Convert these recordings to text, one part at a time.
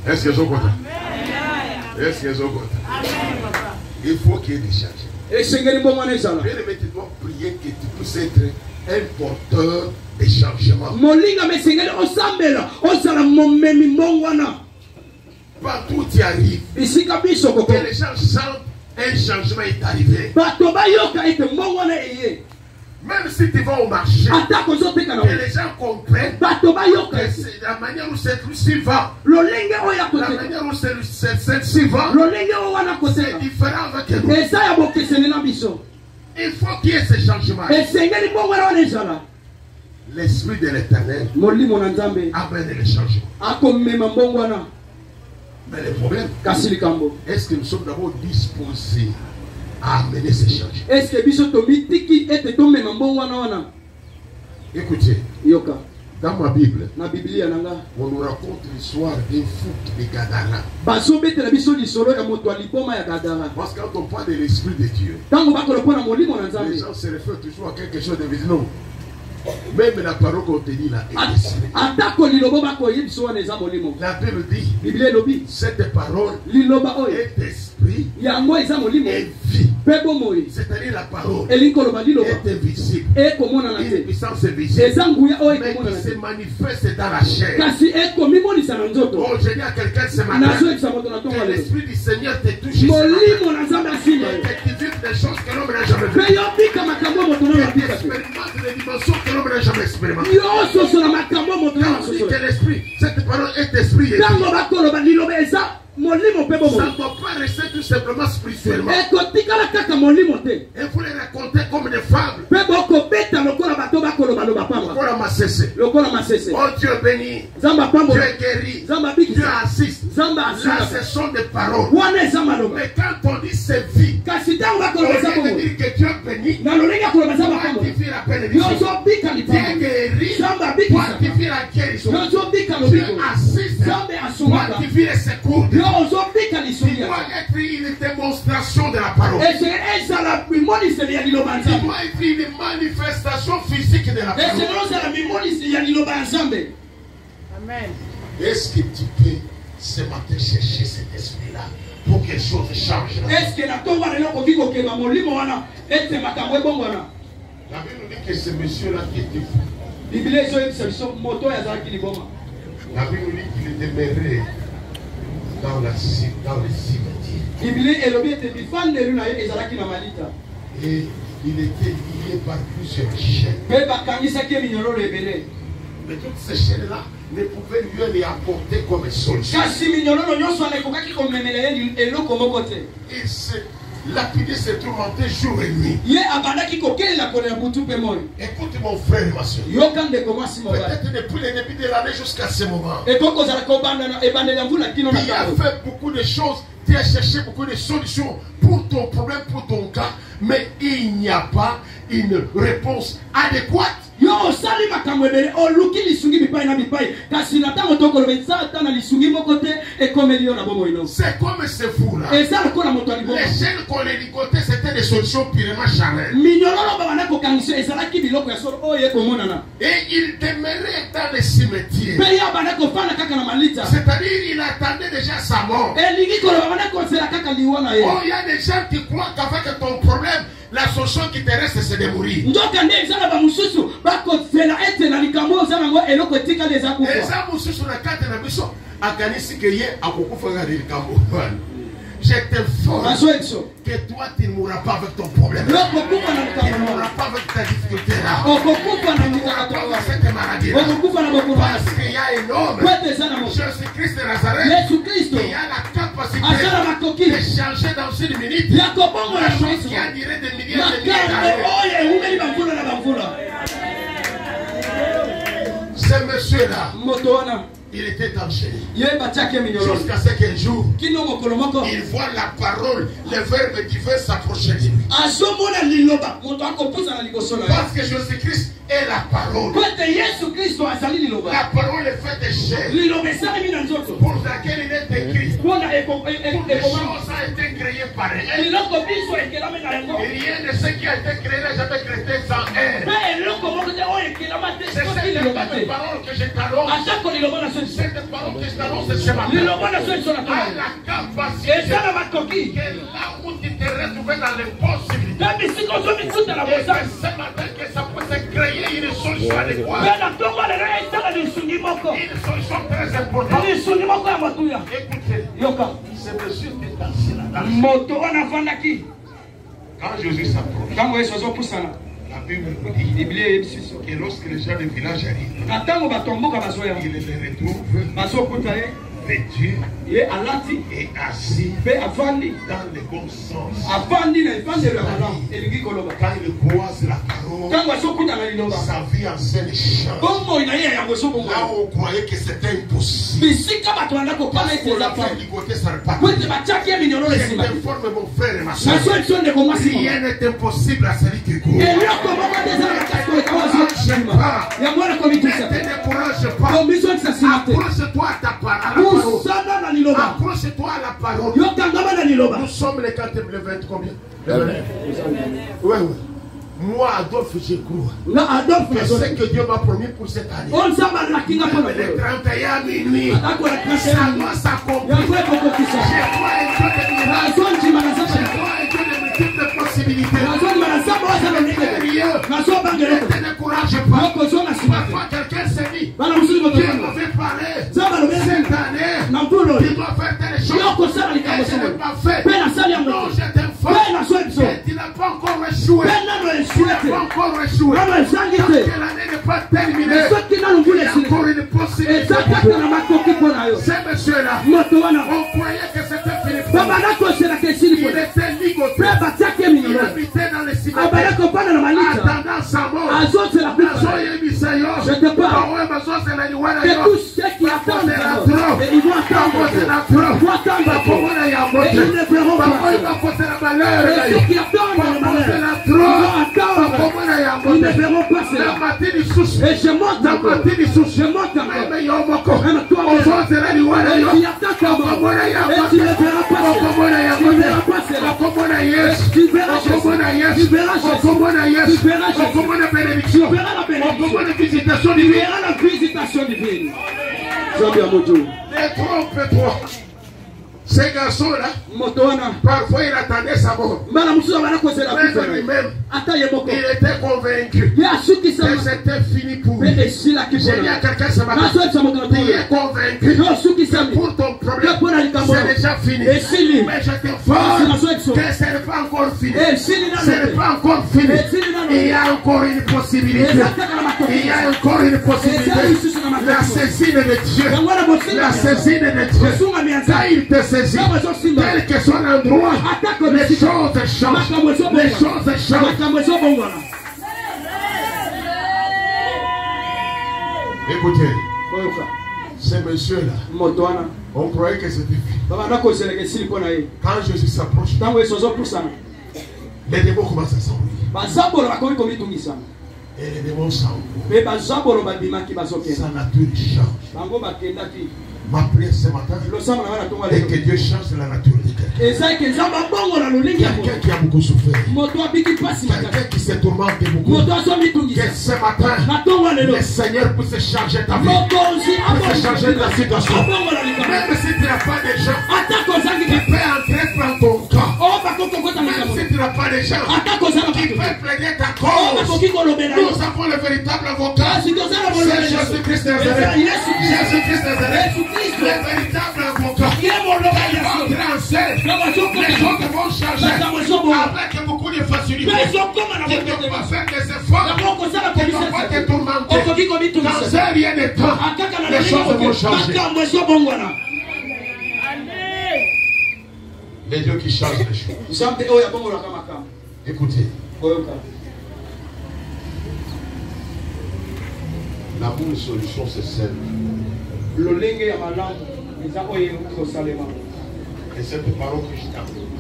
Est-ce que je compte? Est-ce que je compte? Il faut qu'il y ait des changements. Bien aimé, tu dois prier que tu puisses être un porteur de changement. Partout où tu arrives, que les gens sentent un changement est arrivé. Même si tu vas au marché, que les gens comprennent que c'est la manière où celui-ci va, la manière où celle-ci va, c'est différent avec nous. Il faut qu'il y ait ce changement. L'Esprit de l'Éternel amène le changement. Mais le problème, est-ce que nous sommes d'abord disposés à amener ce changement? Écoutez, dans ma Bible, on nous raconte l'histoire d'un foot de Gadara. Parce que quand on parle de l'Esprit de Dieu, les gens se réfèrent toujours à quelque chose de visible. Non. Même la parole contenue là est esprit. La Bible dit, cette parole est esprit et vie. C'est-à-dire la parole est invisible. Une puissance invisible. Mais qui se manifeste dans la chair. Oh, je dis à quelqu'un ce matin que l'Esprit du Seigneur te touche ce matin. Que tu vives des choses que l'homme n'a jamais vues. Que tu expérimentes des dimensions que l'homme n'a jamais expérimentées. Quand on dit que l'Esprit, cette parole est esprit et vie. Ça ne doit pas rester tout simplement spirituellement. Et vous les racontez comme des fables. Oh Dieu béni, Dieu guérit, Dieu assiste. Là ce sont des paroles. Mais quand on dit c'est vie, on vient de dire que Dieu béni, quantifie la bénédiction. Dieu guérit, quantifie la guérison. Dieu assiste, quantifie les secours. Il doit être une démonstration de la parole. Il doit être une manifestation physique de la parole. Amen. Est-ce que tu peux ce matin chercher cet esprit-là pour que les choses changent? La Bible nous dit que ce monsieur-là qui était fou, la Bible nous dit qu'il demeurait dans le cimetière. Et il était lié par plusieurs chaînes. Mais toutes ces chaînes-là ne pouvaient lui apporter comme solution. Il s'est lapidé, se tourmentait jour et nuit. Écoute mon frère et ma soeur. Peut-être depuis le début de l'année jusqu'à ce moment, il a fait beaucoup de choses. Tu as cherché beaucoup de solutions pour ton problème, pour ton cas, mais il n'y a pas une réponse adéquate. C'est comme ce fou-là. Les chaînes qu'on les ligotait, c'était des solutions purement charnelles. Et il demeurait dans les cimetières. C'est-à-dire il attendait déjà sa mort. Oh, il y a des gens qui croient qu'avec ton problème, la solution qui te reste, c'est de mourir. Je t'informe que toi tu ne mourras pas avec ton problème. Tu ne mourras pas avec ta difficulté là. Tu ne mourras pas avec cette maladie là. Parce qu'il y a un homme, Jésus-Christ de Nazareth, qui a la capacité de changer dans une minute la chose qui a duré des milliers de d'années. Ce monsieur-là, il était enchaîné. Jusqu'à ce qu'un jour, il voit la parole, le verbe divin s'approcher de lui. Parce que Jésus-Christ est la parole. La parole est faite de chair. Pour laquelle il est écrit. Toutes les choses ont été créées par elle. Rien de ce qui a été créé n'a jamais été sans elle. C'est cette paroles que je t'annonce, c'est des paroles que je t'annonce ce matin. À la capacité que là où tu te retrouves dans l'impossibilité, et que ce matin que ça peut se créer une solution adéquate, une solution très importante. Écoutez, c'est monsieur qui est assis là. Quand Jésus s'approche, la Bible nous dit que lorsque les gens du village arrivent, il les retrouve vêtus et assis dans le bon sens. Quand il croise la parole, sa vie enseigne change. Là où on croyait que c'était impossible, je t'informe mon frère et ma soeur, rien n'est impossible à celui qui croit. Ne te décourage pas. Approche-toi à ta parole. Approche-toi à la parole. Nous sommes les 4 le 20 combien? Oui. Moi, Adolphe, je crois que ce que Dieu m'a promis pour cette année, le 31 minuit, ça doit s'accomplir. Je crois un Dieu de miracles. Je crois un Dieu de multiples possibilités. Ne te décourage pas. Parfois, quelqu'un s'est dit, Dieu m'avait parlé cette année, tu dois faire telle chose. Et je n'ai pas fait. Non, je t'informe que tu n'as pas encore échoué. Tu n'as pas encore échoué. Tant que l'année n'est pas terminée, il y a encore une possibilité. Ces messieurs-là, on croyait que c'était fini. Il était ligoté. Il habitait dans les cimetières. Attendant sa mort. Je te parle de tous ceux qui attendent. Et ils vont attendre. Et ils ne verront pas. Et ceux qui attendent le malheur, ils vont attendre. Ils ne verront pas cela. Et je monte encore. Je monte encore. Même toi, et tu attends encore. Et tu ne verras pas cela. Tu ne verras pas cela. Tu verras Jésus. Tu verras Jésus. Tu verras Jésus. Tu verras la bénédiction. Tu verras la visitation divine. Détrompe-toi. Ces garçons-là, parfois il attendait sa mort. Même lui-même, il était convaincu que c'était fini pour lui. J'ai dit à quelqu'un ce matin, il est convaincu que pour ton problème, c'est déjà fini. Mais je t'informe que ce n'est pas encore fini. Ce n'est pas encore fini. Il y a encore une possibilité. Il y a encore une possibilité. La saisine de Dieu. La saisine de Dieu. Quand il te saisit, quel que soit l'endroit, les choses changent. Les choses changent. Écoutez, ces messieurs-là, on croyait que c'était fini. Quand Jésus s'approche, les démons commencent à s'envoyer. Et les démons s'envoient. Sa nature change. Ma prière ce matin est que Dieu change la nature de quelqu'un. Quelqu'un qui a beaucoup souffert. Quelqu'un qui s'est tourmenté beaucoup. Que ce matin, le Seigneur puisse changer ta vie. Puisse changer ta situation. Même si tu n'as pas de gens qui peuvent entrer dans ton cas. Même si tu n'as pas de gens qui peuvent plaider ta cause. Nous avons le véritable avocat. C'est Jésus-Christ de Nazareth. Jésus-Christ de Nazareth. Le véritable avocat. Il va entrer en scène. Les choses vont changer avec beaucoup de facilité. Tu ne dois pas faire des efforts. Tu ne dois pas te tourmenter. Dans un rien de temps, les choses vont changer. Les dieux qui changent les choses. Écoutez. La bonne solution, c'est celle. Et cette parole que je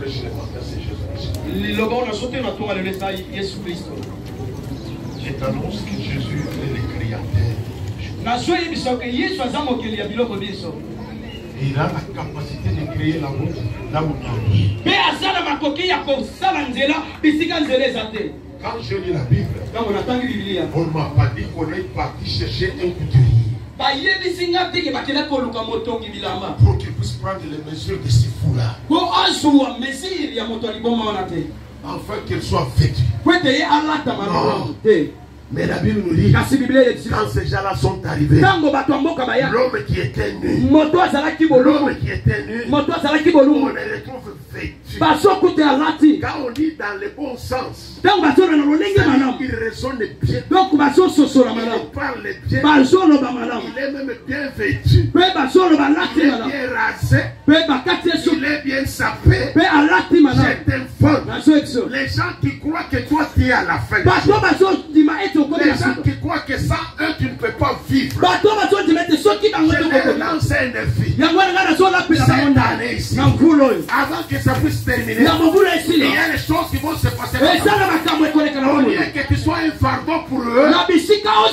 prêche le matin, c'est Jésus-Christ. Je t'annonce que Jésus est le créateur. Il a la capacité de créer la route là où il y a. Quand je lis la Bible, on ne m'a pas dit qu'on est parti chercher un couturier pour qu'il puisse prendre les mesures de ces fous-là, afin qu'ils soient vêtus. Non. Mais la Bible nous dit, quand ces gens-là sont arrivés, l'homme qui était nu, on les retrouve vêtus. Quand on dit dans le bon sens, il raisonne bien, il parle bien, il est même bien vêtu, il est bien rasé, il est bien sapé. Je t'informe, les gens qui croient que toi tu es à la fin, les gens qui croient que ça, eux, tu ne peux pas vivre. Je leur lance un défi. Cette année ici, avant que ça puisse terminer, il y a des choses qui vont se passer. Au lieu que tu sois un fardeau pour eux, tu seras une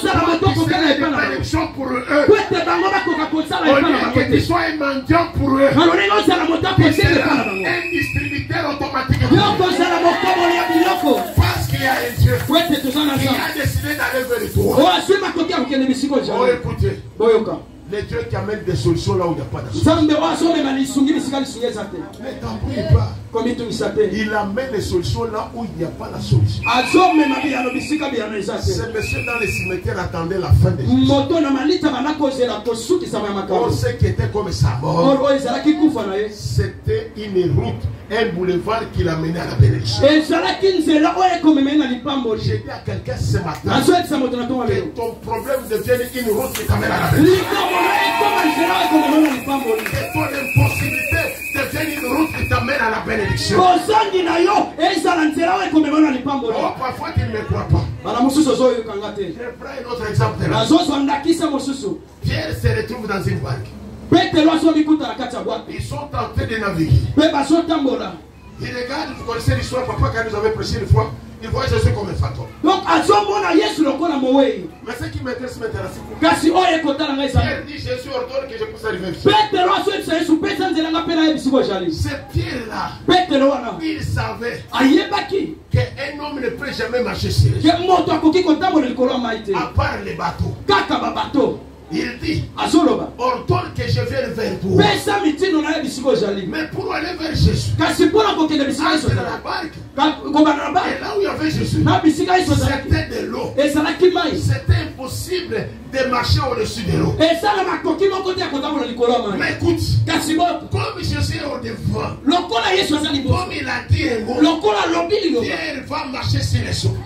bénédiction pour eux. Au lieu que tu sois un mendiant pour eux, tu seras un distributeur automatiquement. Parce qu'il y a un Dieu qui a décidé d'aller vers toi. Oh, écoutez, les dieux qui amènent des solutions là où il n'y a pas de solution. Mais t'en prie pas. Il amène les solutions là où il n'y a pas la solution. Ces messieurs dans les cimetières attendaient la fin des choses. On sait qu'il était comme sa mort. C'était une route, un boulevard qui l'amenait à la bénédiction. J'ai dit à quelqu'un ce matin que ton problème devienne une route qui t'amène à la bénédiction. Que ton impossibilité devienne une route qui t'amène à la bénédiction. Oh, parfois tu ne me crois pas. Je prends un autre exemple là. Pierre se retrouve dans une barque. Ils sont en train de naviguer. Il regarde, vous connaissez l'histoire, papa, quand nous avons prêché une fois, il voit Jésus comme un fantôme. Donc, mais ce qui m'intéresse maintenant, c'est pourquoi Pierre dit Jésus ordonne que je puisse arriver ici. C'est Pierre-là, il savait qu'un homme ne peut jamais marcher sur les eaux, à part les bateaux. Il dit, ordonne que je vienne vers toi. Mais pour aller vers Jésus, entre dans la barque, et là où il y avait Jésus, c'était de l'eau. C'était impossible de marcher au-dessus de l'eau. Mais écoute, comme Jésus est au devant, comme il a dit un mot, Pierre va marcher sur les eaux.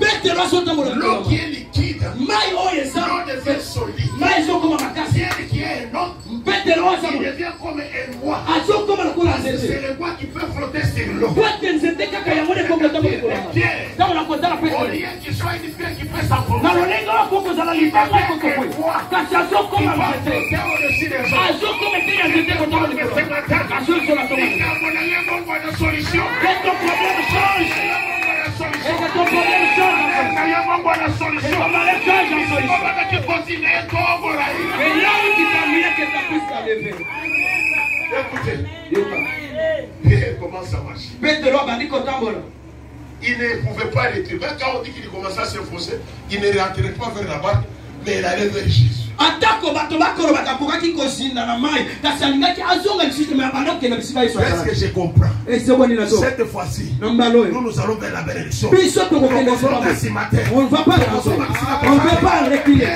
L'eau qui est liquide, l'eau devient solide. Pierre qui est un homme, il devient comme un roi. C'est le roi qui peut flotter sur l'eau. Pierre, au lieu qu'il soit une pierre qui peut s'envoler, il va faire un roi qui va flotter au-dessus des gens. Solution. Écoutez, Pierre commence à marcher. Il ne pouvait pas rentrer. Même quand on dit qu'il commençait à s'enfoncer, il ne rentrait pas vers la barque, mais il allait vers Jésus. Est-ce que je comprends? Cette fois-ci, nous allons vers la bénédiction. On ne va pas on ne peut pas reculer.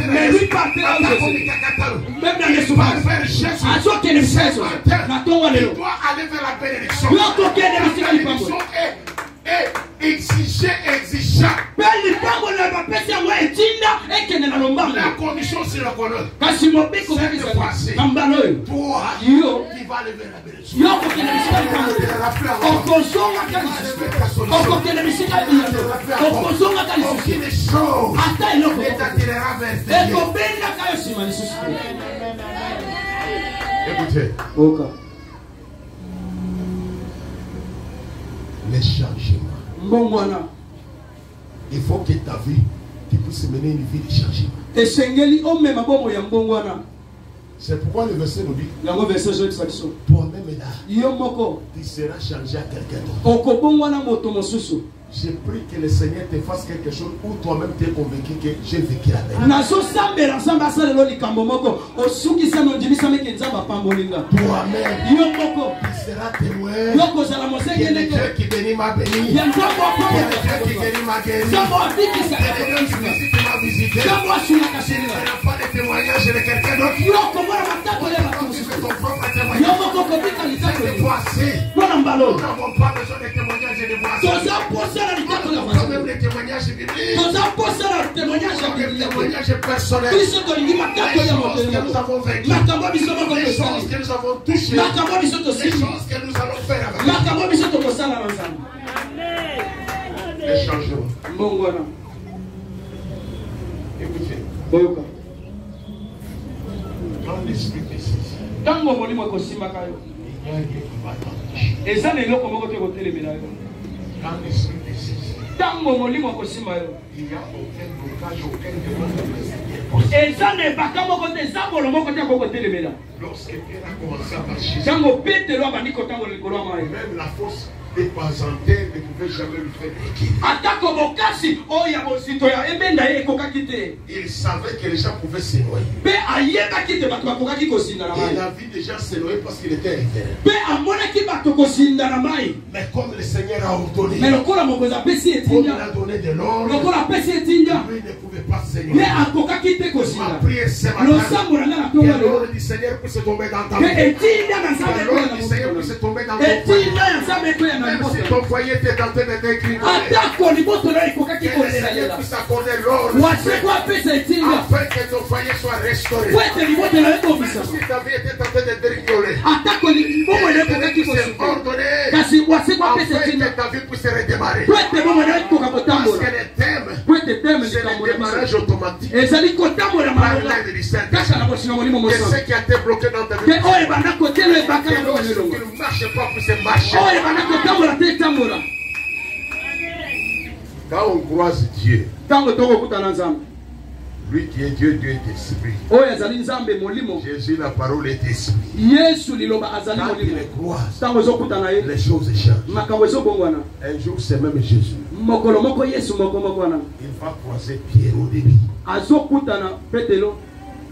Mais lui partira même dans les souffrances. Il doit aller vers la bénédiction. La bénédiction est exigée, exigeant. La commission sur le colonne. Cette fois-ci, toi, qui vas aller vers la bénédiction. Aucune chose ne t'attirera vers écoutez. Les changements. Il faut que ta vie puisse mener une vie de changement. C'est pourquoi le verset nous dit toi-même là, tu seras changé à quelqu'un d'autre. J'ai pris que le Seigneur te fasse quelque chose où toi-même tu es convaincu que j'ai vécu la même. Toi-même, tu seras témoin. Dieu qui bénit m'a béni. Dieu qui guérit m'a guéri. Tu m'as visité. Tu n'as pas de témoignage de quelqu'un d'autre. Tu fais ton propre témoignage. Cette fois-ci, nous n'avons pas besoin de témoignages de voisins. Même les témoignages bibliques. Les témoignages personnels. Les choses que nous avons vécues. Les choses que nous avons touchées. Les choses que nous allons faire avec. Les changements. Écoutez. Quand l'esprit décide, il y a un quand l'esprit décide, il n'y a aucun blocage, aucun demande de possible. Lorsque Pierre a commencé à marcher, même la force dépasantée ne pouvait jamais lui faire équilibre. Il savait que les gens pouvaient s'éloigner. Il a vu des gens s'éloigner parce qu'il était interne. Mais comme le Seigneur a ordonné, comme il a donné de l'ordre, lui ne pouvait pas s'éloigner. Ma prière ce matin, que l'ordre du Seigneur puisse tomber dans ta vie. Que l'ordre du Seigneur puisse tomber dans ton foyer. Même si ton foyer était tenté de t'écrire, que le Seigneur puisse accorder l'ordre afin que ton foyer soit restauré. Même si ta vie était tentée de dégringoler, c'est ordonné afin que ta vie puisse redémarrer. Parce que le thème, c'est le démarrage automatique par l'aide du Saint-Esprit. Que ce qui a été bloqué dans ta vie, que l'autre qui ne marche pas puisse marcher. Quand on croise Dieu, lui qui est Dieu, Dieu est esprit. Jésus, la parole est esprit. Quand il les croise, les choses changent. Un jour, c'est même Jésus. Il va croiser Pierre au début.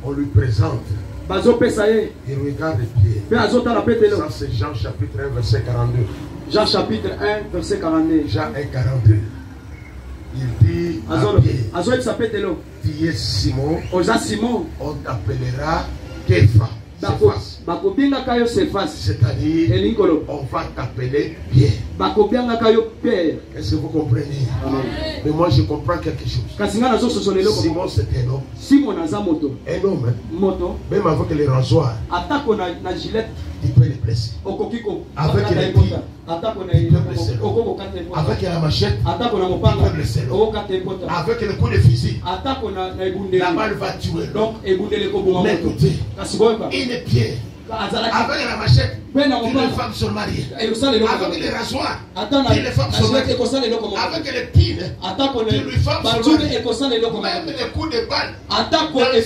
On lui présente. Il regarde Pierre. Ça, c'est Jean chapitre 1, verset 42. Jean chapitre 1, verset 42. Jean 1, 42. Il dit à Pierre, tu es Simon, on t'appellera Képha. C'est-à-dire, on va t'appeler Pierre. Est-ce que vous comprenez? Amen. Mais moi je comprends quelque chose. Simon c'est un homme. Un homme, même avec les rasoirs, il peut les blesser. Avec les pieds, il peut blesser l'homme. Avec la machette, il peut blesser l'homme. Avec le coup de fusil, la balle va tuer l'homme. Mais écoutez, une pierre avec la machette, les femmes sont mariées. Avec les rasoirs, les femmes sont mariées. Avec les pines, les femmes sont mariées. Même les coups de balle, dans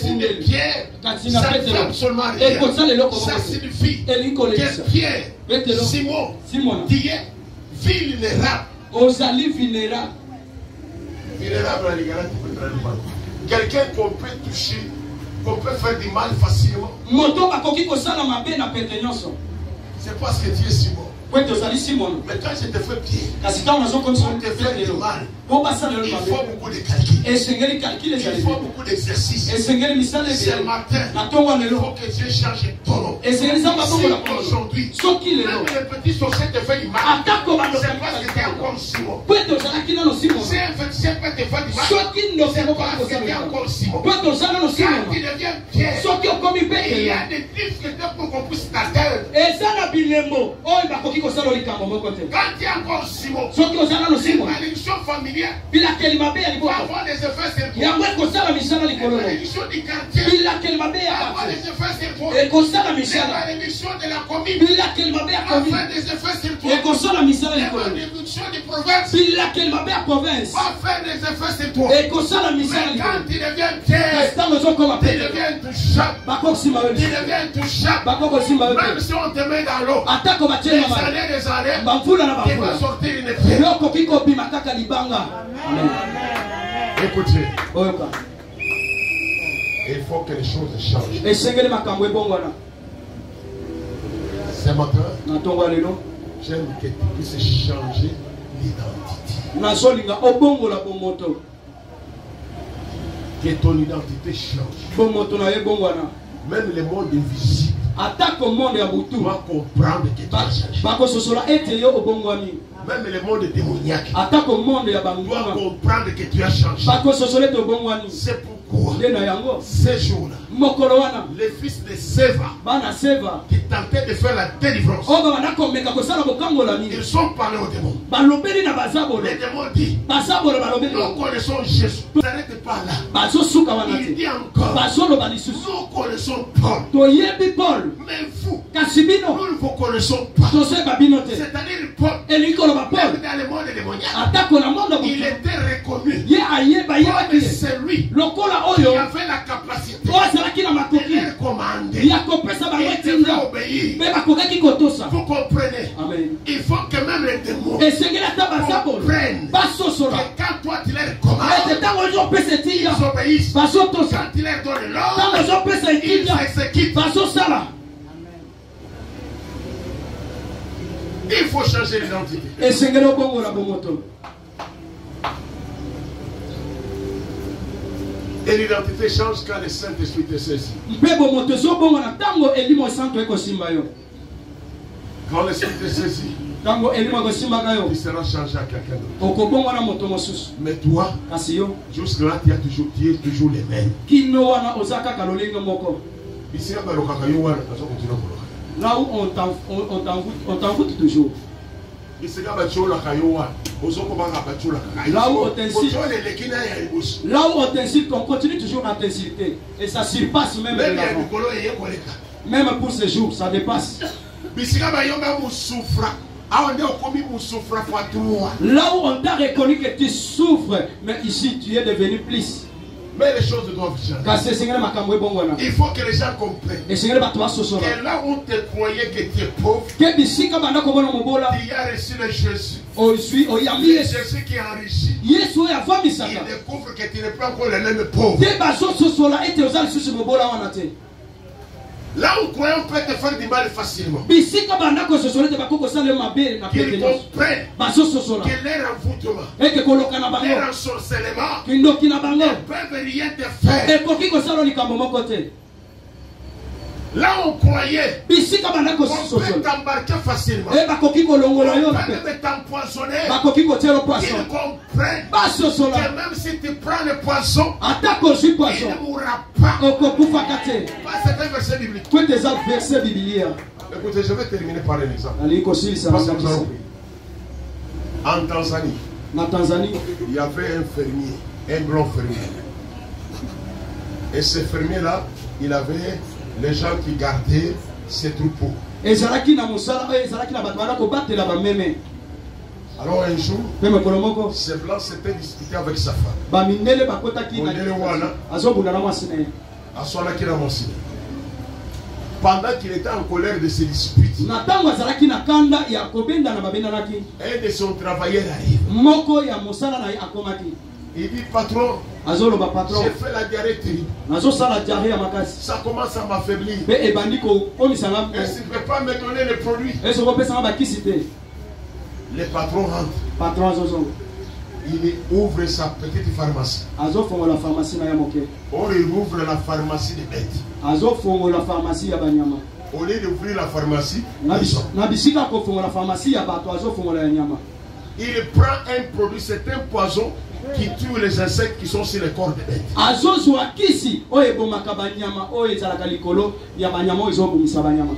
une pierre, ces femmes sont mariées. Ça signifie que Pierre, Simon, qui est vulnérable. Vulnérable, quelqu'un qu'on peut toucher, qu'on peut faire du mal facilement. C'est parce que tu es Simon. Mais quand je te fais pied, on te fait du mal. Il faut beaucoup de calculs. Il faut beaucoup d'exercices. C'est le matin. Il faut que Dieu change ton nom. Si aujourd'hui, même les petits sorciers te font du mal, c'est parce que tu es encore Simon. Si un féticien peut te faire du mal, c'est parce que tu es encore Simon. Quand tu deviens Pierre, il y a des difficultés pour qu'on puisse t'atteindre. Quand tu es encore Simon, une malédiction familiale va avoir des effets sur toi. Une malédiction du quartier va avoir des effets sur toi. Une malédiction de la commune va faire des effets sur toi. Une malédiction du province va faire des effets sur toi. Mais quand tu deviens Pierre, deviens intouchable. Tu deviens intouchable. Même si on te met dans l'eau, des années, tu vas sortir une épée. Écoutez. Il faut que les choses changent. Ce matin, j'aime que tu puisses changer l'identité. Que ton identité change. Même le monde invisible doit comprendre que tu as changé. Même le monde démoniaque doit comprendre que tu as changé. C'est pourquoi ces jours-là, les fils de Séva qui tentaient de faire la délivrance, ils sont parlés aux démons. Les démons disent, nous connaissons Jésus. Ne s'arrêtez pas là. Il dit encore, nous connaissons Paul. Mais vous, nous ne vous connaissons pas. C'est-à-dire Paul, même dans le monde démoniaque, il était reconnu. Paul, c'est lui qui avait la capacité de les commander. Il devait obéir. Vous comprenez? Il faut que même les démons comprennent que quand toi tu les commandes, ils obéissent. Quand tu leur donnes l'ordre, ils exécutent. Il faut changer l'identité. Et l'identité change quand le Saint-Esprit te saisit. Quand l'Esprit te saisit, tu seras changé à quelqu'un d'autre. Mais toi, jusque-là, tu es toujours les mêmes. Là où on t'envoûte toujours. Là où on t'incite, on continue toujours à t'inciter. Et ça surpasse même les gens. Même pour ce jour, ça dépasse. Là où on t'a reconnu que tu souffres, mais ici tu es devenu plus. Mais les choses doivent changer. Il faut que les gens comprennent que là où tu croyais que tu es pauvre, tu as reçu le Jésus. Le Jésus qui est enrichi. Il découvre que tu n'es pas encore le même pauvre. Là où croyons peut te faire du mal facilement. Qu'ils comprennent que leur envoûtement, leur ensorcellement ne peuvent rien te faire. Là où on croyait qu'on peut t'embarquer facilement, on peut même t'empoisonner. Ils comprennent que même si tu prends le poisson, il ne mourra pas. C'est un verset biblique. Écoutez, je vais terminer par un exemple. En Tanzanie, il y avait un fermier, un grand fermier. Et ce fermier-là, il avait les gens qui gardaient ses troupeaux. Alors un jour, ce blanc s'était disputé avec sa femme. Pendant qu'il était en colère de ses disputes, un de son travailleurs arrive. Il dit, patron, j'ai fait la diarrhée terrible. Ça commence à m'affaiblir. Est-ce que tu ne peux pas me donner les produits? Le patron rentre. Il ouvre sa petite pharmacie. Or, il ouvre la pharmacie des bêtes. Au lieu d'ouvrir la pharmacie, il prend un produit, c'est un poison qui tue les insectes qui sont sur le corps des bêtes.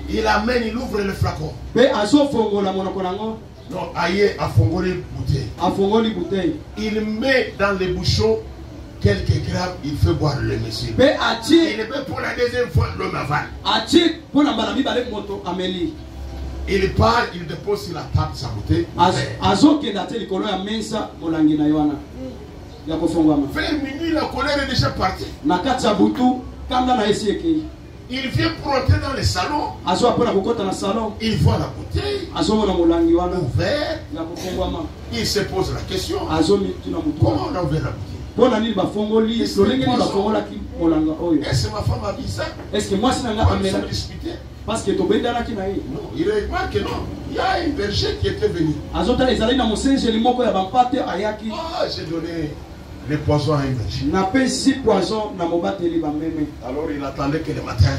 Il amène, il ouvre le flacon. Non, aïe, a fongoli bouteille. Il met dans les bouchons quelques grammes, il fait boire le monsieur. Il met pour la deuxième fois l'homme avale. Il part, il dépose sur la table sa bouteille. Vers minuit, la colère est déjà partie. Il vient pour entrer dans le salon. Il voit la bouteille ouverte. Il se pose la question. Comment on a ouvert la bouteille? Est-ce que ma femme a dit ça? Est-ce que moi, c'est un disputé? Parce que non, il remarque que non. Il y a un berger qui était venu. Ah, j'ai donné le poison à un berger. Alors il attendait que le matin,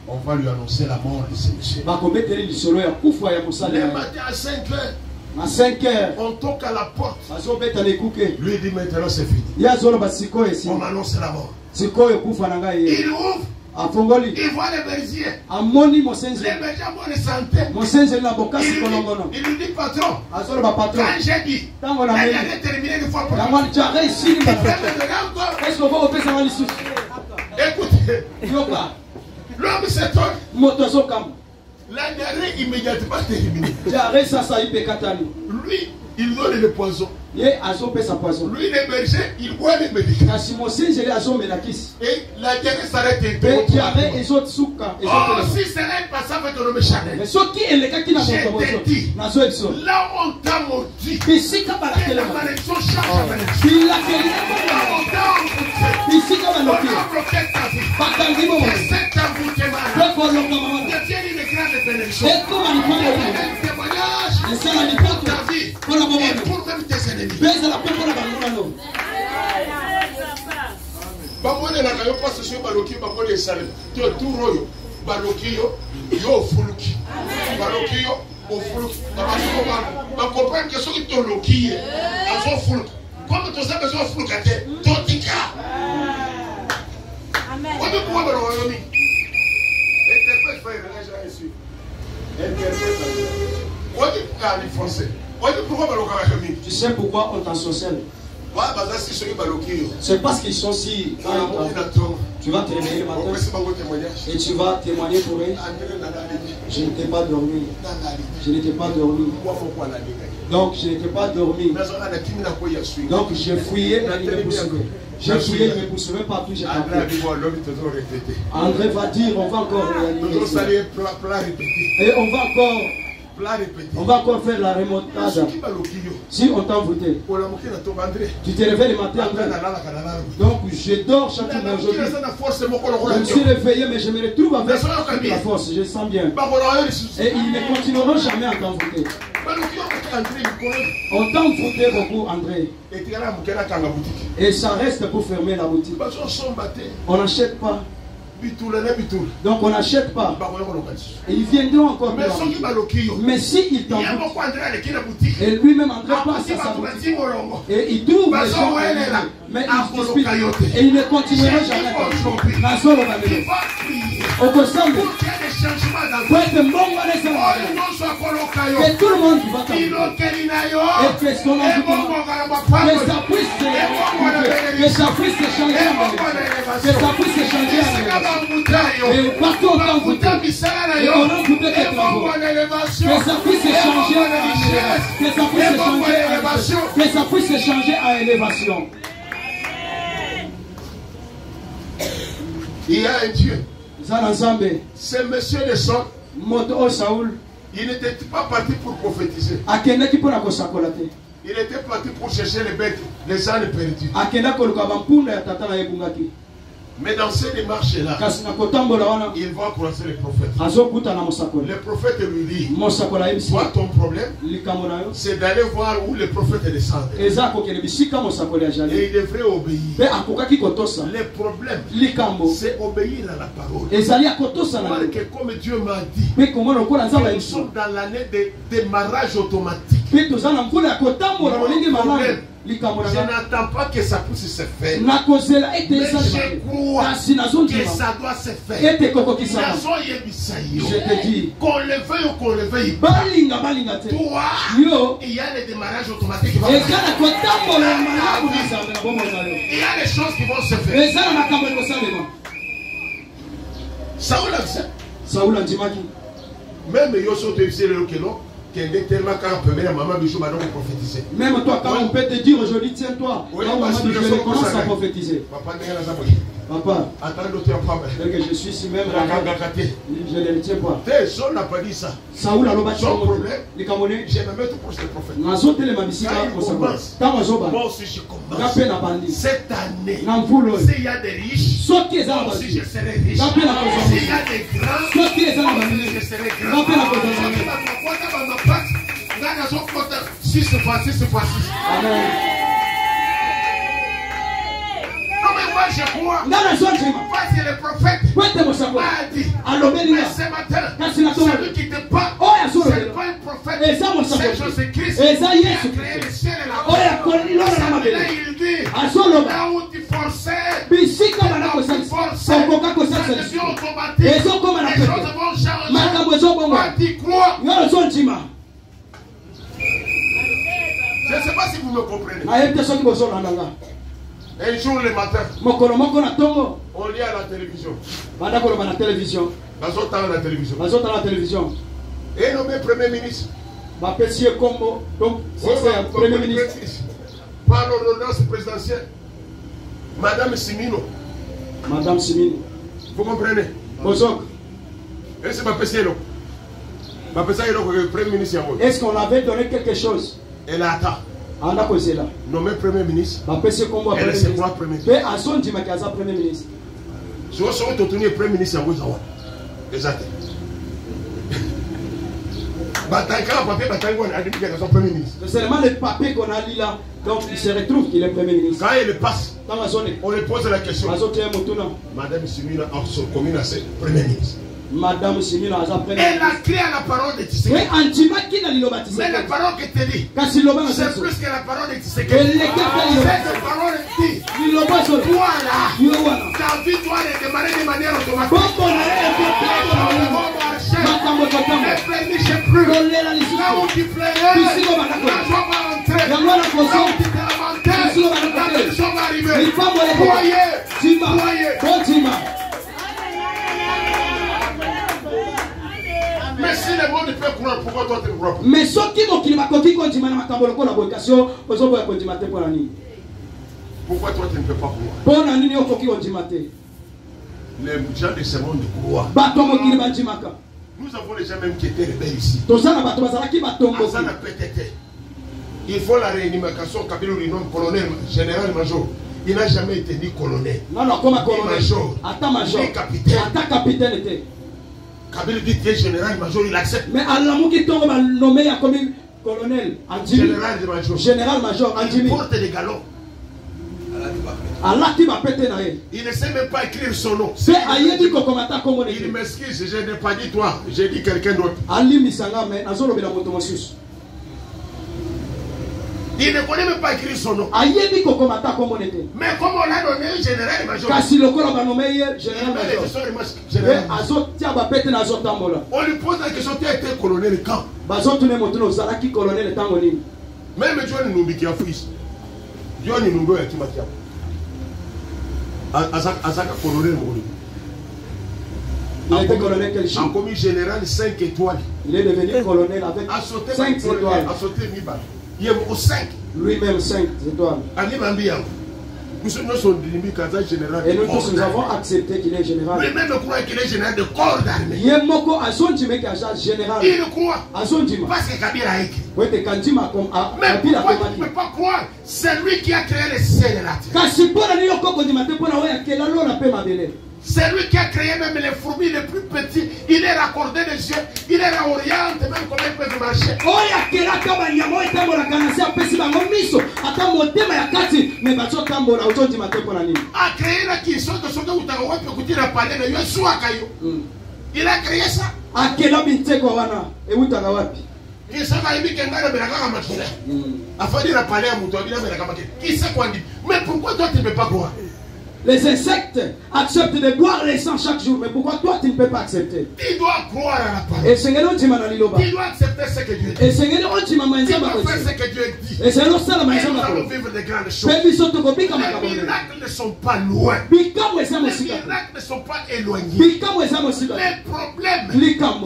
on va lui annoncer la mort de ce monsieur. Le matin à 5 heures. À 5 heures, on toque à la porte. Lui dit maintenant c'est fini. On annonce la mort. Il ouvre. Il voit les bergers. Les bergers vont le sentir. Il lui dit patron. Quand j'ai dit, il a terminé une fois pour moi. Écoutez, l'homme s'étonne. La dernière immédiatement terminée. Lui, il donne le poison. Lui, le berger, il boit les médicaments. Et la diarrhée s'arrête. Oh, si c'est un passage avec le Chanel. J'ai dit, là où on t'a maudit, que la malédiction change à malédiction. Là où on t'a bloqué ta vie. C'est un bout de mal. Deviens une grande bénédiction. Un témoignage pour ta vie. Et pour même tes ennemis. Bamone na kayo passe sur baloki bamone salem. Tu tout royo. Baloki yo fuluki. Baloki yo fuluki. Ba comprendre que ce qui te loki azo fuluki. Comme tu sais que ça fuluki te totika. Amen. What do you want to me? Interprète frère, là ici. Interprète. What do you parler français? Tu sais pourquoi on t'ensorcelle? C'est parce qu'ils sont si. Tu vas te réveiller le matin et tu vas témoigner pour eux. Je n'étais pas dormi. Je n'étais pas dormi. Donc je n'étais pas dormi. Donc j'ai fouillé, mais il me poursuivait. J'ai fouillé, il me poursuivait partout. J'ai pas pu. André va dire, on va encore réanimer. Et on va encore. On va encore faire la remontada. Si on t'a voté, tu te réveilles le matin. Donc je dors chaque jour aujourd'hui. Je me suis réveillé, mais je me retrouve avec la force. Je sens bien. Et ils ne continueront jamais à t'en voter. On t'a voté beaucoup, André. Et ça reste pour fermer la boutique. On n'achète pas. Donc on n'achète pas. Et ils viendront encore. Mais si il t'envoie, et lui-même André passe à sa boutique. Et il trouve les gens. Mais il dispute. Et il ne continuera jamais. Au consemble, pour être bon, que tout le monde va t'envoyer. Et que son envoûtement, que ça puisse se changer. Que ça puisse se changer. Et partout on t'envoûte. Et on a envoûté tes travaux. Que ça puisse se changer. Que ça puisse se changer. Que ça puisse se changer à élévation. Il y a un Dieu. C'est monsieur de Saul. Il n'était pas parti pour prophétiser. Il était parti pour chercher les bêtes, les ânes perdus. Mais dans ces démarches-là, il va croiser les prophètes. Le prophète lui dit, toi ton problème, c'est d'aller voir où les prophètes descendent. Et il devrait obéir. Le problème, c'est obéir à la parole. Parce que comme Dieu m'a dit, nous sommes dans l'année de démarrage automatique. Je n'attends pas que ça puisse se faire. Mais je crois que ça doit se faire. Je te dis, qu'on le veuille ou qu'on le veuille pas, toi, il y a les démarrages automatiques qui vont se faire. Il y a des choses qui vont se faire. Saoul a dit ça. Même Yosso te disait le Kelo. Même toi, quand on peut te dire aujourd'hui, tiens-toi, je commence à prophétiser. Papa, que je suis ici même, je ne le tiens pas. Saul n'a pas dit ça. Saoul a le son problème, j'ai même tout pour ce prophète. Quand il commence, moi aussi je commence. Cette année, s'il y a des riches, moi aussi je serai riche. S'il y a des grands, moi aussi je serai grand. Amen. Moi je crois. Parce que le prophète a dit, mais ce matin, celui qui te parle, c'est pas un prophète, c'est Jésus-Christ qui a créé le ciel et la terre. Là il dit, là où tu forçais, ça devient automatique, les choses vont changer. Toi tu crois. Je ne sais pas si vous me comprenez. Un jour le matin, on lit à la télévision. La télévision. Et nommé Premier ministre. Premier ministre. Par l'ordonnance présidentielle. Madame Simino. Vous comprenez? Et c'est ma PCL. Premier ministre. Est-ce qu'on avait donné quelque chose? Elle attend. Nommé Premier ministre. Elle se croit Premier ministre. Premier ministre. Si vous êtes obtenu Premier ministre, vous avez exact. C'est seulement le papier qu'on a lu là. Donc il se retrouve qu'il est Premier ministre. Quand il passe, on lui pose la question. Madame Simina a commis Premier ministre. Madame Simina a appris. Elle a crié à la parole de Tshisekedi. Mais la parole que tu dis, c'est plus que la parole de Tshisekedi. Cette parole dit, toi là, ta vie doit redémarrer de manière automatique. Ne pleurniche plus. Là où tu pleurais, la joie va entrer. Là où tu te lamentais, la bénédiction va arriver. Croyez. Mais si le monde peut croire, pourquoi toi tu ne crois pas? Mais ce qui m'a dit pourquoi toi tu ne peux pas croire? Les gens de ce monde croient. Nous avons les gens même qui étaient rebelles ici. Il faut la réanimation. Kabila lui nomme colonel, général-major. Il n'a jamais été ni colonel. Non, comme colonel. Ni capitaine. était. Kabila dit que général-major, il accepte. Mais Alamou qui tombe nommé comme colonel. Général-major. Il porte des galons. Il ne sait même pas écrire son nom. Il m'excuse, je n'ai pas dit toi, j'ai dit quelqu'un d'autre. Il ne connaît même pas écrire son nom. Mais comme on l'a donné général-major, on lui pose la question, tu as été colonel quand? Même John Numbi qui a fui. John Numbi a été maquillé. Azaka colonel. Il était colonel quel chiffre? En commis général 5 étoiles. Il est devenu colonel avec 5 étoiles. Il est au 5. Lui-même 5 étoiles. Et nous tous nous avons accepté qu'il est général. Lui-même croit qu'il est général de corps d'armée. Il croit. Parce que Kabila a écrit. Mais pourquoi tu ne peux pas croire? C'est lui qui a créé le ciel et la terre. C'est lui qui a créé même les fourmis les plus petits. Il est raccordé des yeux. Il est réorienté même comment ils peuvent marcher. A créé la qui sont de son dos il a créé ça. Qui sait quoi dit? Mais pourquoi toi tu ne peux pas croire? Les insectes acceptent de boire les sangs chaque jour. Mais pourquoi toi tu ne peux pas accepter? Tu dois croire à la parole. Tu dois accepter ce que Dieu dit. Tu dois faire ce que Dieu dit. Et nous allons vivre de grandes choses. Les miracles ne sont pas loin. miracles ne sont pas éloignés. Les problèmes,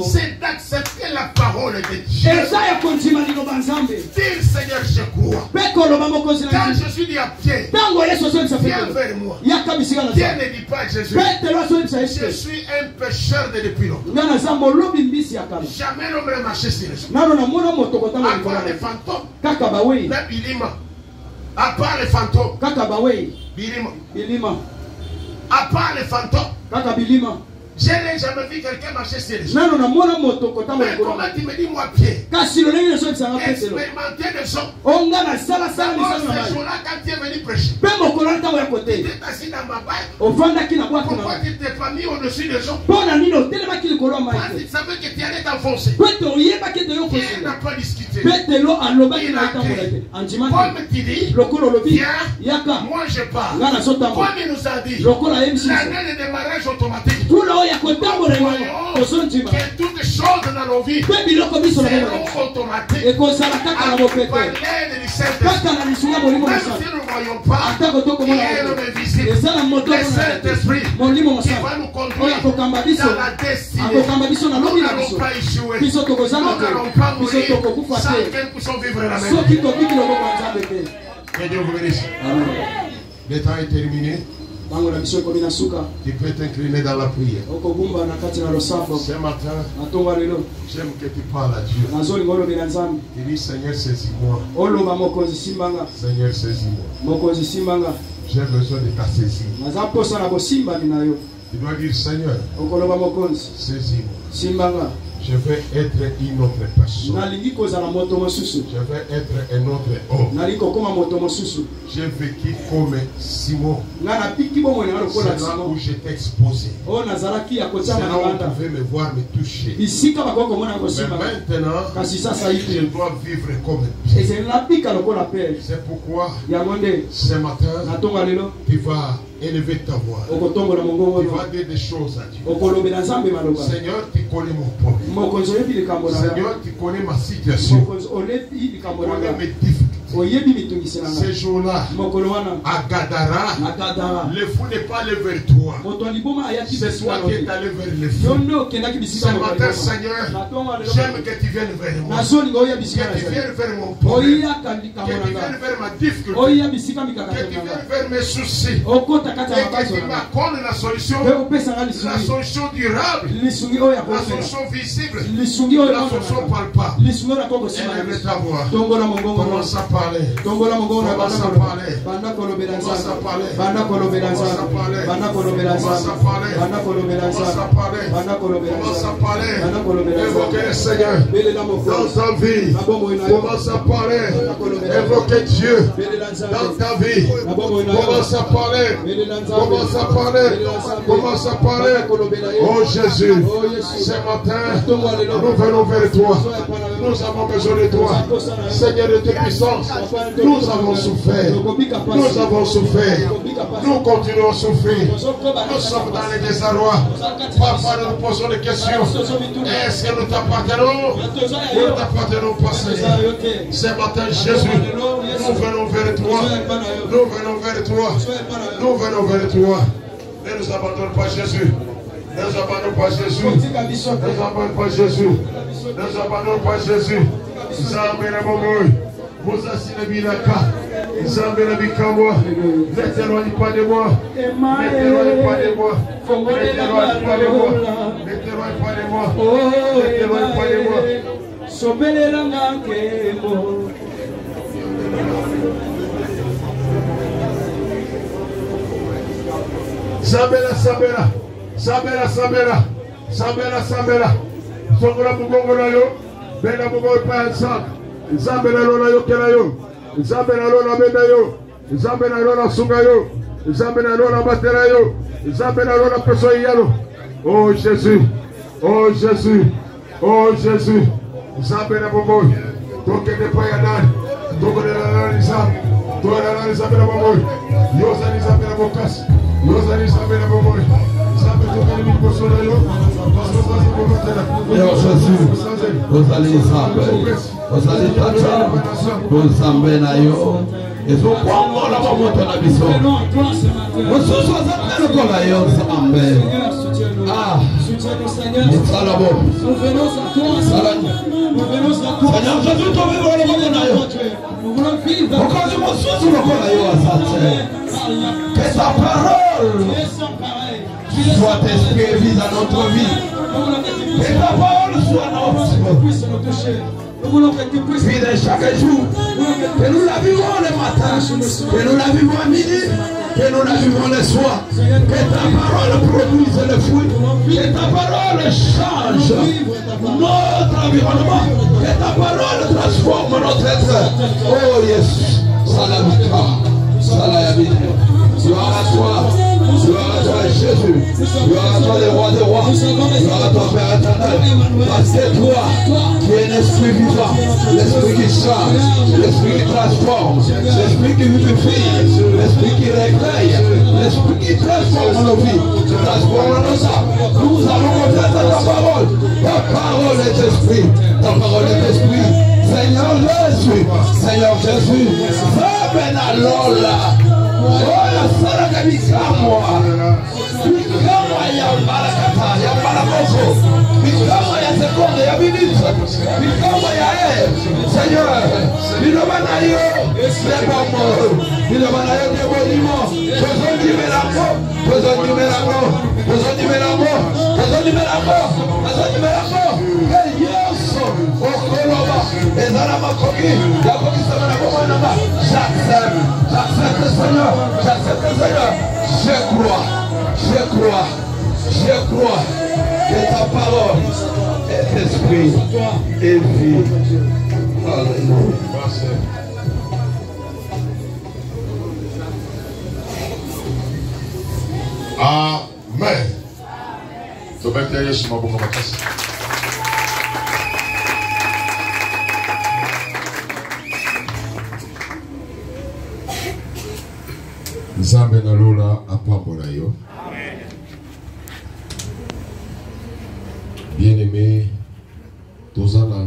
c'est d'accepter la parole de Dieu. Dire Seigneur, je crois. Quand je suis dit à Pierre, viens vers moi. Pierre ne dit pas Jésus. Je suis un pécheur de depuis longtemps. Jamais l'homme n'a marché sur les gens. À part les fantômes. À part les fantômes. À part les fantômes. Je n'ai jamais vu quelqu'un marcher sur les gens. Mais comment tu me dis, moi, Pierre, expérimenter des gens. D'abord, ce jour-là, quand tu es venu prêcher, tu étais assis dans ma baille. Pourquoi tu t'es pas mis au-dessus des gens? Parce que tu savais que tu allais t'enfoncer. Pierre n'a pas discuté. Il a créé. Comme tu dis, viens, moi je parle. Comme il nous a dit, l'année de démarrage automatique. Que toutes choses dans nos vies seront automatiques. À parler de Saint-Esprit. Même si nous ne voyons pas, il est le visible. Le Saint-Esprit qui va nous conduire dans la destinée. Nous n'allons pas échouer. Nous n'allons pas mourir sans que nous puissions vivre la même vie. Que Dieu vous bénisse. Le temps est terminé. Tu peux t'incliner dans la prière. Ce matin, j'aime que tu parles à Dieu. Tu dis Seigneur, saisis-moi. Seigneur, saisis-moi. J'ai besoin de ta saisie. Tu dois dire Seigneur, saisis-moi. Je vais être une autre personne. Je vais être un autre homme. J'ai vécu comme Simon. C'est là où j'étais exposé. C'est là où on pouvait me voir, me toucher. Mais maintenant, je dois vivre comme Pierre. C'est pourquoi ce matin, tu vas élever ta voix. Tu vas dire des choses à Dieu. Seigneur, tu connais mon problème. Seigneur, tu connais ma situation. Tu connais mes difficultés. Ces jours-là, à Gadara, le fou n'est pas allé vers toi. C'est toi qui es allé vers le fou. Ce matin, Seigneur, j'aime que tu viennes vers moi. Que tu viennes vers mon problème. Que tu viennes vers ma difficulté. Que tu viennes vers mes soucis. Et que tu m'accordes la solution durable. La solution visible. La solution palpable. Élève ta voix. Commence à parler. Commence à parler. Commence à parler. Évoquez le Seigneur dans ta vie. Commence à parler. Évoquez Dieu dans ta vie. Commence à parler. Commence à parler. Commence à parler. Oh Jésus, ce matin, nous venons vers toi. Nous avons besoin de toi. Seigneur de tes puissances, nous avons souffert. Nous avons souffert. Nous continuons à souffrir. Nous sommes dans les désarrois. Parfois nous nous posons des questions. Est-ce que nous t'appartenons? Nous ne t'appartenons pas, Seigneur. Ce matin, Jésus, nous venons vers toi. Nous venons vers toi. Nous venons vers toi. Ne nous abandonne pas, Jésus. Ne nous abandonne pas, Jésus. Ne nous abandonne pas, Jésus. Ne nous abandonne pas, Jésus. Vous assistez Bilaka, Zambé la Bikamwa, ne t'éloigne pas de moi, ne t'éloigne pas de moi, ne t'éloigne pas de moi, ne t'éloigne pas de moi, ne t'éloigne pas de moi. Zambela, Zambela, Zambela, Zambela, Zambela, Zambela, Songola Mugongola yo, Bena Mugongola Pansak. Zambela lona yo kelayo, Zambela lona benda yo, Zambela lona sunga yo, Zambela lona batera yo, Zambela lona peso yalo. Oh Jésus, oh Jésus, oh Jésus, Zambela bobo, toke de payadan, toke de la lisa, toke de la lisa bela bobo, yosa lisa bela bokas, yosa lisa bela bobo, Zambela toke de mi poso yo, Yo Jésus, vous allez saber. Vous allez tacha, vous allez na yo, Et so kwa mona ba moto na biso. Mosusu azakelo kola yo sambe. Ah, nous venons à toi, Seigneur. Seigneur Jésus, tu veux le que ta parole soit inscrite dans notre vie. Que ta parole soit notre vie de chaque jour. Que nous la vivons le matin, que nous la vivons à midi, que nous la vivons le soir. Que ta parole produise le fruit. Que ta parole change notre environnement. Que ta parole transforme notre être. Oh yes, Salamika, Salayabika. Gloire à toi, Jésus. Gloire à toi, le roi des rois. Gloire à toi, Père éternel. Parce que toi, tu es l'esprit vivant, l'esprit qui change, l'esprit qui transforme, l'esprit qui vivifie, l'esprit qui réveille, l'esprit qui transforme nos vies, qui transforme nos âmes. Nous allons remettre ta parole. Ta parole est esprit. Ta parole est esprit. Seigneur Jésus, Seigneur Jésus, Amen Alola. Oya saraka bikamwa ya barakata ya barakoko bikamwa ya seconde ya minute bikamwa ya Seigneur bilobana yo sebamo bilobana yo debolimo besoin du miracle besoin du miracle besoin du miracle besoin du miracle besoin du miracle yeso okoloba ezala makoki ya kokisana kwa mwana j'accepte Seigneur, je crois que ta parole est esprit et vie. Alléluia. Amen. Nzambe na lola apambola yo. Bien-aimé, tozana